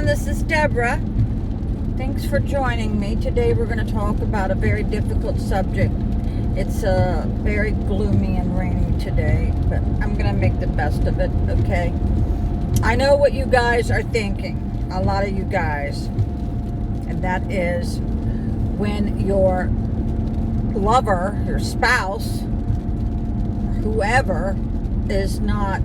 this is Deborah. Thanks for joining me. Today we're going to talk about a very difficult subject. It's very gloomy and rainy today, but I'm going to make the best of it, okay? I know what you guys are thinking, a lot of you guys, and that is when your lover, your spouse, whoever is not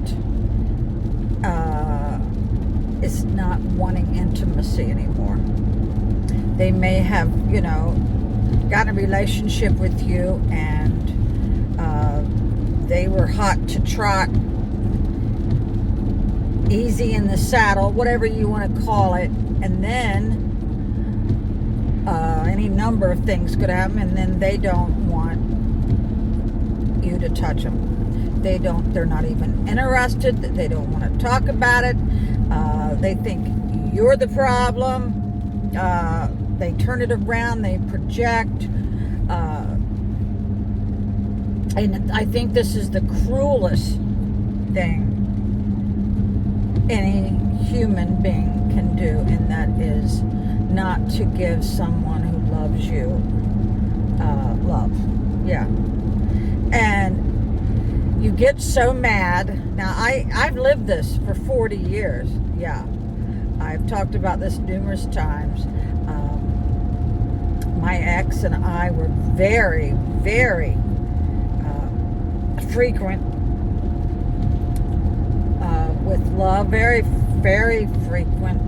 wanting intimacy anymore. They may have, got a relationship with you and they were hot to trot, easy in the saddle, whatever you want to call it, and then any number of things could happen, and then they don't want you to touch them. They're not even interested. They don't want to talk about it. They think you're the problem. They turn it around. They project. And I think this is the cruelest thing any human being can do, and that is not to give someone who loves you love. Yeah. And you get so mad. Now, I've lived this for 40 years. Yeah. I've talked about this numerous times. My ex and I were very, very frequent with love. Very, very frequent.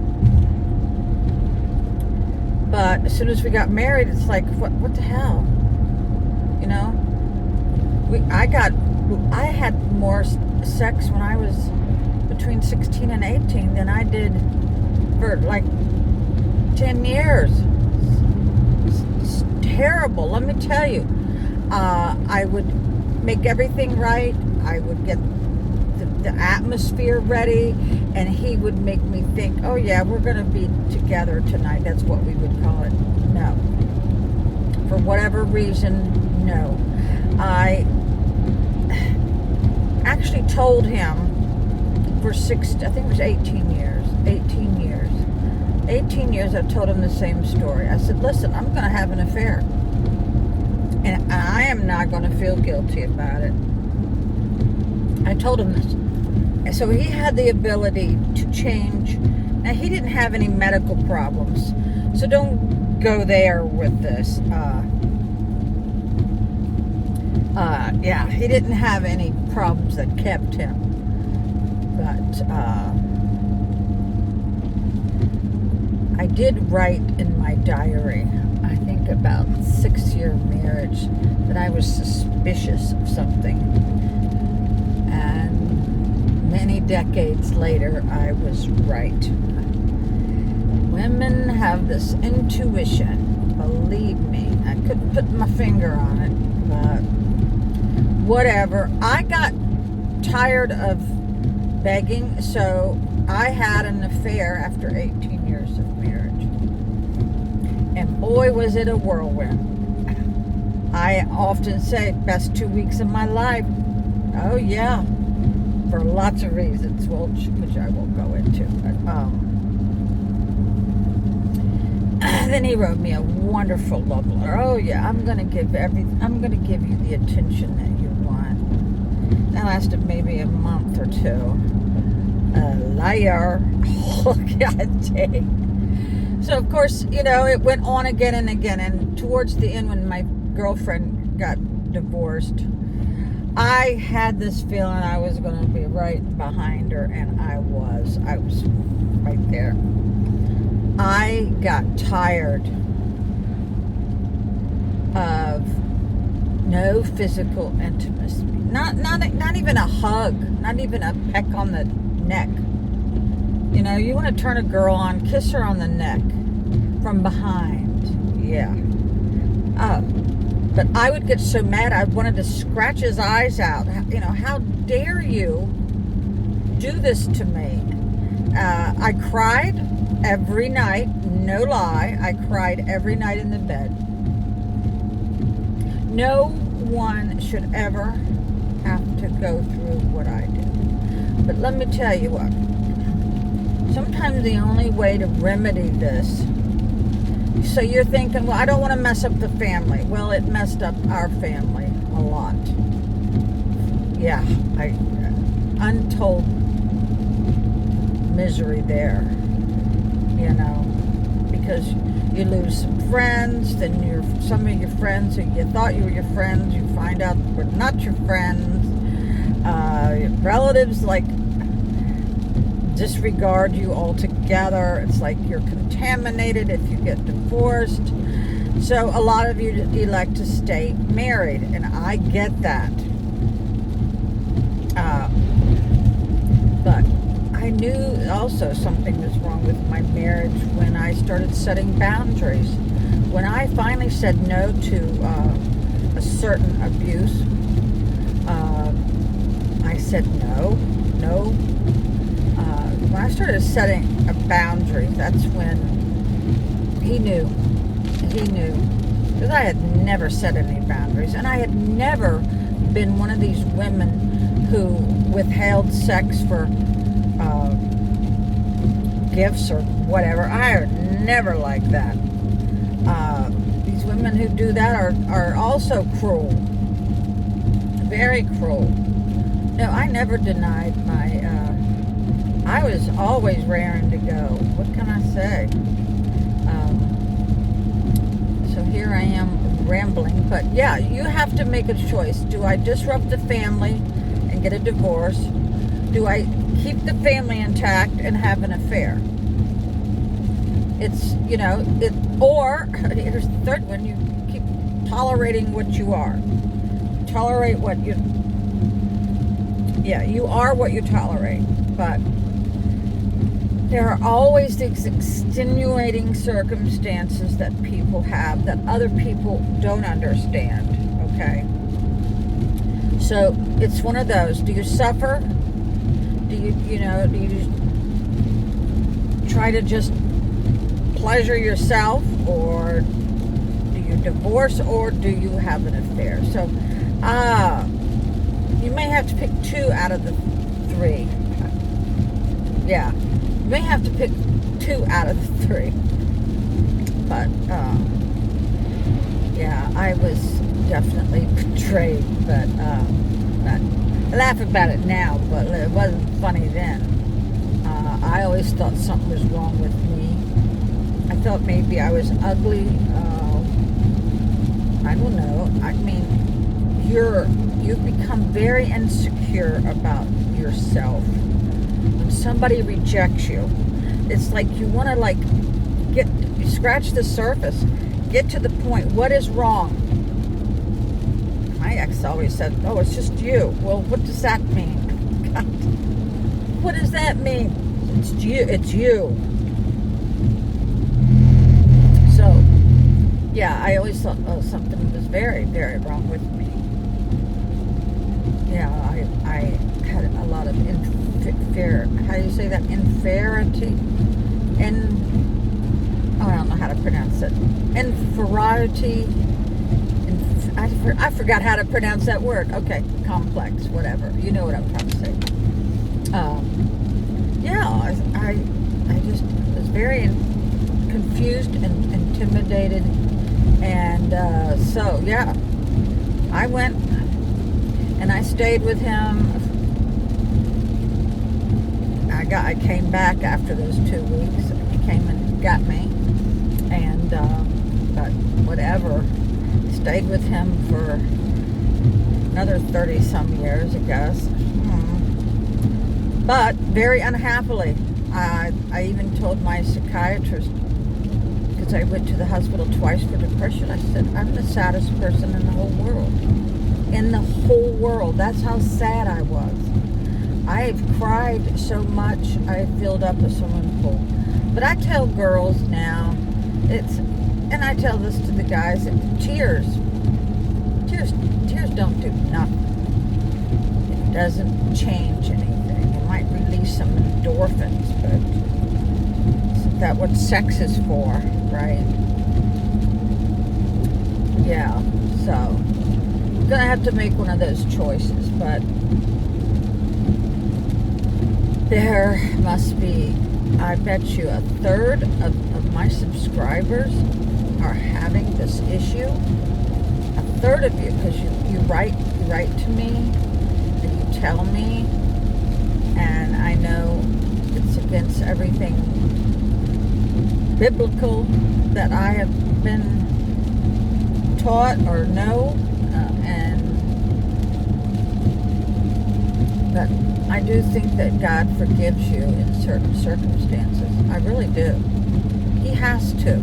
But as soon as we got married, it's like, what the hell? I had more sex when I was between 16 and 18 than I did for like 10 years. It's terrible, let me tell you. I would make everything right. I would get the atmosphere ready, and he would make me think, oh yeah, we're going to be together tonight. That's what we would call it. No. For whatever reason, no. I actually told him for I think it was 18 years. 18 years I told him the same story. I said, listen, I'm going to have an affair. And I am not going to feel guilty about it. I told him this. And so he had the ability to change. Now, he didn't have any medical problems. So don't go there with this. Yeah, he didn't have any problems that kept him. But I did write in my diary, I think about 6-year marriage, that I was suspicious of something. And many decades later, I was right. Women have this intuition, believe me. I couldn't put my finger on it, but whatever. I got tired of begging, so I had an affair after 18 years of marriage. And boy, was it a whirlwind. I often say, best 2 weeks of my life. Oh yeah, for lots of reasons, which I won't go into. But then he wrote me a wonderful love letter. Oh yeah, I'm gonna give you the attention that you want. That lasted maybe a month or two. Liar. Oh, God dang. So, of course, it went on again and again. And towards the end, when my girlfriend got divorced, I had this feeling I was going to be right behind her, and I was right there. I got tired of no physical intimacy. Not even a hug, not even a peck on the neck. You want to turn a girl on, kiss her on the neck from behind. Yeah. But I would get so mad, I wanted to scratch his eyes out. How dare you do this to me? I cried every night, no lie. I cried every night in the bed. No one should ever have to go through what I did. But let me tell you what. sometimes the only way to remedy this, so you're thinking, well, I don't want to mess up the family. Well, it messed up our family a lot. Yeah, untold misery there, because you lose some friends, then some of your friends who you thought you were your friends, you find out were not your friends. Your relatives disregard you altogether. It's like you're contaminated if you get divorced. So a lot of you elect to stay married, and I get that. But I knew also something was wrong with my marriage when I started setting boundaries. When I finally said no to a certain abuse, I said no. When I started setting a boundary, that's when he knew. Because I had never set any boundaries, and I had never been one of these women who withheld sex for gifts or whatever. I would never like that. These women who do that are also cruel. Very cruel. No, I never denied I was always raring to go. What can I say? So here I am rambling. But yeah, you have to make a choice. Do I disrupt the family and get a divorce? Do I keep the family intact and have an affair? Or here's the third one, you keep tolerating what you are. Tolerate what you are what you tolerate. But there are always these extenuating circumstances that people have that other people don't understand, okay? So it's one of those. Do you suffer? Do you try to just pleasure yourself, or do you divorce, or do you have an affair? So you may have to pick 2 out of the 3. Yeah, you may have to pick 2 out of the 3. But yeah, I was definitely betrayed. But I laugh about it now, but it wasn't funny then. I always thought something was wrong with me. I thought maybe I was ugly. I don't know. I mean, you've become very insecure about yourself. When somebody rejects you, it's like you want to scratch the surface, get to the point. What is wrong? My ex always said, "Oh, it's just you." Well, what does that mean? God, what does that mean? It's you. So, yeah, I always thought, oh, something was very, very wrong with me. Yeah, I had a lot of how do you say that? Inferiority? I don't know how to pronounce it. Inferiority. I forgot how to pronounce that word. Okay, complex, whatever. You know what I'm trying to say. I just was very confused and intimidated, and so yeah, I went and I stayed with him. I came back after those 2 weeks. He came and got me, and but whatever. Stayed with him for another 30-some years, I guess. But very unhappily. I even told my psychiatrist, because I went to the hospital twice for depression, I said, I'm the saddest person in the whole world. In the whole world. That's how sad I was. I've cried so much, I filled up a swimming pool. But I tell girls now, and I tell this to the guys, that tears don't do nothing. It doesn't change anything. It might release some endorphins, but isn't that what sex is for, right? Yeah, so I'm gonna have to make one of those choices, but there must be I bet you a third of my subscribers are having this issue. A third of you, because you write to me and you tell me, and I know it's against everything biblical that I have been taught or know, and but I do think that God forgives you in certain circumstances. I really do. He has to,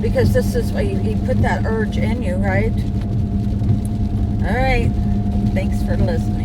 because this is he put that urge in you, right? All right. Thanks for listening.